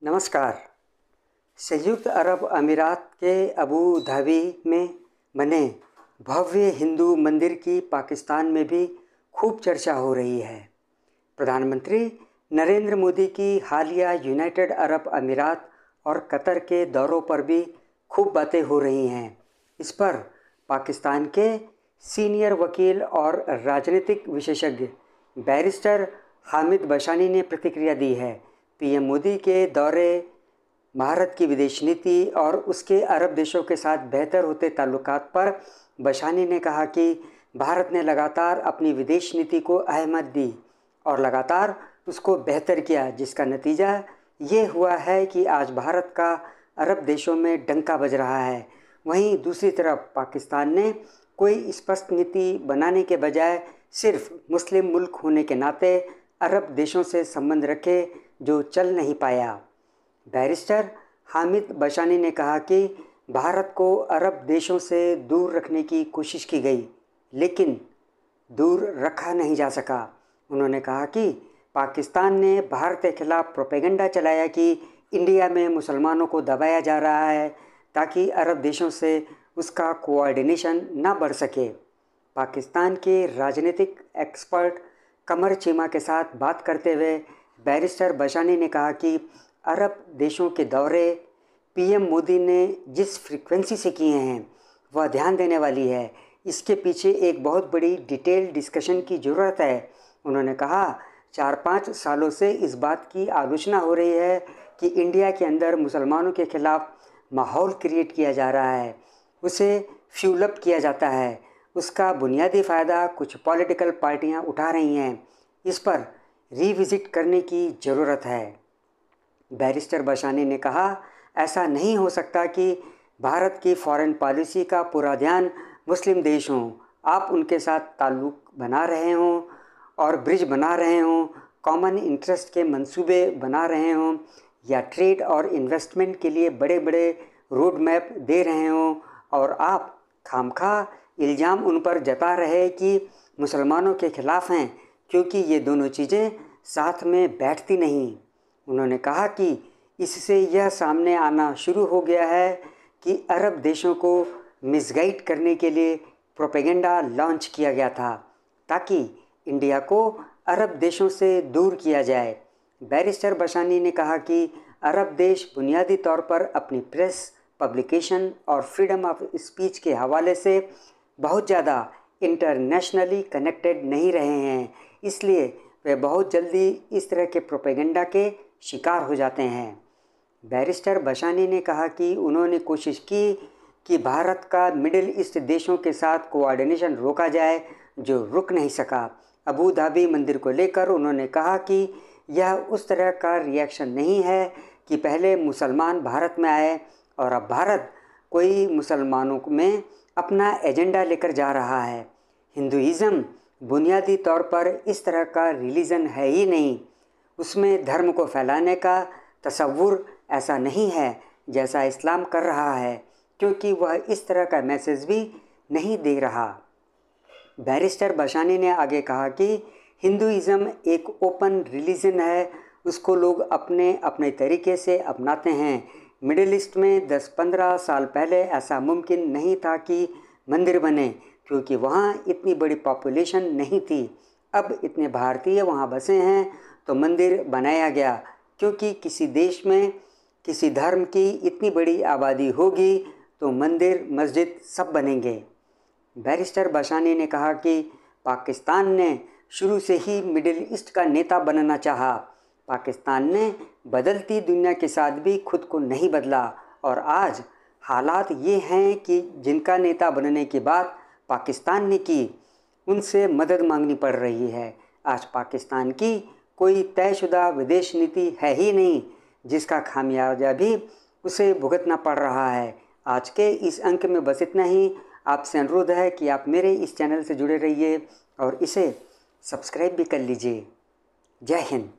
नमस्कार। संयुक्त अरब अमीरात के अबू धाबी में बने भव्य हिंदू मंदिर की पाकिस्तान में भी खूब चर्चा हो रही है। प्रधानमंत्री नरेंद्र मोदी की हालिया यूनाइटेड अरब अमीरात और कतर के दौरों पर भी खूब बातें हो रही हैं। इस पर पाकिस्तान के सीनियर वकील और राजनीतिक विशेषज्ञ बैरिस्टर हामिद बशानी ने प्रतिक्रिया दी है। पीएम मोदी के दौरे, भारत की विदेश नीति और उसके अरब देशों के साथ बेहतर होते ताल्लुकात पर बशानी ने कहा कि भारत ने लगातार अपनी विदेश नीति को अहमियत दी और लगातार उसको बेहतर किया, जिसका नतीजा ये हुआ है कि आज भारत का अरब देशों में डंका बज रहा है। वहीं दूसरी तरफ पाकिस्तान ने कोई स्पष्ट नीति बनाने के बजाय सिर्फ मुस्लिम मुल्क होने के नाते अरब देशों से संबंध रखे, जो चल नहीं पाया। बैरिस्टर हामिद बशानी ने कहा कि भारत को अरब देशों से दूर रखने की कोशिश की गई, लेकिन दूर रखा नहीं जा सका। उन्होंने कहा कि पाकिस्तान ने भारत के खिलाफ प्रोपेगेंडा चलाया कि इंडिया में मुसलमानों को दबाया जा रहा है ताकि अरब देशों से उसका कोऑर्डिनेशन न बढ़ सके। पाकिस्तान के राजनीतिक एक्सपर्ट कमर चीमा के साथ बात करते हुए बैरिस्टर बशानी ने कहा कि अरब देशों के दौरे पीएम मोदी ने जिस फ्रीक्वेंसी से किए हैं वह ध्यान देने वाली है। इसके पीछे एक बहुत बड़ी डिटेल डिस्कशन की ज़रूरत है। उन्होंने कहा, 4-5 सालों से इस बात की आलोचना हो रही है कि इंडिया के अंदर मुसलमानों के ख़िलाफ़ माहौल क्रिएट किया जा रहा है, उसे फ्यूल अप किया जाता है। उसका बुनियादी फ़ायदा कुछ पॉलिटिकल पार्टियां उठा रही हैं। इस पर रिविज़िट करने की ज़रूरत है। बैरिस्टर बशानी ने कहा, ऐसा नहीं हो सकता कि भारत की फॉरेन पॉलिसी का पूरा ध्यान मुस्लिम देश हों, आप उनके साथ ताल्लुक़ बना रहे हों और ब्रिज बना रहे हों, कॉमन इंटरेस्ट के मंसूबे बना रहे हों या ट्रेड और इन्वेस्टमेंट के लिए बड़े बड़े रोड मैप दे रहे हों और आप खामखा इल्ज़ाम उन पर जता रहे कि मुसलमानों के ख़िलाफ़ हैं, क्योंकि ये दोनों चीज़ें साथ में बैठती नहीं। उन्होंने कहा कि इससे यह सामने आना शुरू हो गया है कि अरब देशों को मिसगाइड करने के लिए प्रोपेगेंडा लॉन्च किया गया था ताकि इंडिया को अरब देशों से दूर किया जाए। बैरिस्टर बशानी ने कहा कि अरब देश बुनियादी तौर पर अपनी प्रेस, पब्लिकेशन और फ्रीडम ऑफ स्पीच के हवाले से बहुत ज़्यादा इंटरनेशनली कनेक्टेड नहीं रहे हैं, इसलिए वे बहुत जल्दी इस तरह के प्रोपेगेंडा के शिकार हो जाते हैं। बैरिस्टर बशानी ने कहा कि उन्होंने कोशिश की कि भारत का मिडिल ईस्ट देशों के साथ कोऑर्डिनेशन रोका जाए, जो रुक नहीं सका। अबू धाबी मंदिर को लेकर उन्होंने कहा कि यह उस तरह का रिएक्शन नहीं है कि पहले मुसलमान भारत में आए और अब भारत कोई मुसलमानों में अपना एजेंडा लेकर जा रहा है। हिंदुइज़्म बुनियादी तौर पर इस तरह का रिलीजन है ही नहीं। उसमें धर्म को फैलाने का तसव्वुर ऐसा नहीं है जैसा इस्लाम कर रहा है, क्योंकि वह इस तरह का मैसेज भी नहीं दे रहा। बैरिस्टर बशानी ने आगे कहा कि हिंदुइज़्म एक ओपन रिलीजन है, उसको लोग अपने अपने तरीके से अपनाते हैं। मिडिल ईस्ट में 10-15 साल पहले ऐसा मुमकिन नहीं था कि मंदिर बने, क्योंकि वहाँ इतनी बड़ी पॉपुलेशन नहीं थी। अब इतने भारतीय वहाँ बसे हैं तो मंदिर बनाया गया, क्योंकि किसी देश में किसी धर्म की इतनी बड़ी आबादी होगी तो मंदिर, मस्जिद सब बनेंगे। बैरिस्टर बशानी ने कहा कि पाकिस्तान ने शुरू से ही मिडिल ईस्ट का नेता बनना चाहा। पाकिस्तान ने बदलती दुनिया के साथ भी खुद को नहीं बदला और आज हालात ये हैं कि जिनका नेता बनने की बात पाकिस्तान ने की, उनसे मदद मांगनी पड़ रही है। आज पाकिस्तान की कोई तयशुदा विदेश नीति है ही नहीं, जिसका खामियाजा भी उसे भुगतना पड़ रहा है। आज के इस अंक में बस इतना ही। आपसे अनुरोध है कि आप मेरे इस चैनल से जुड़े रहिए और इसे सब्सक्राइब भी कर लीजिए। जय हिंद।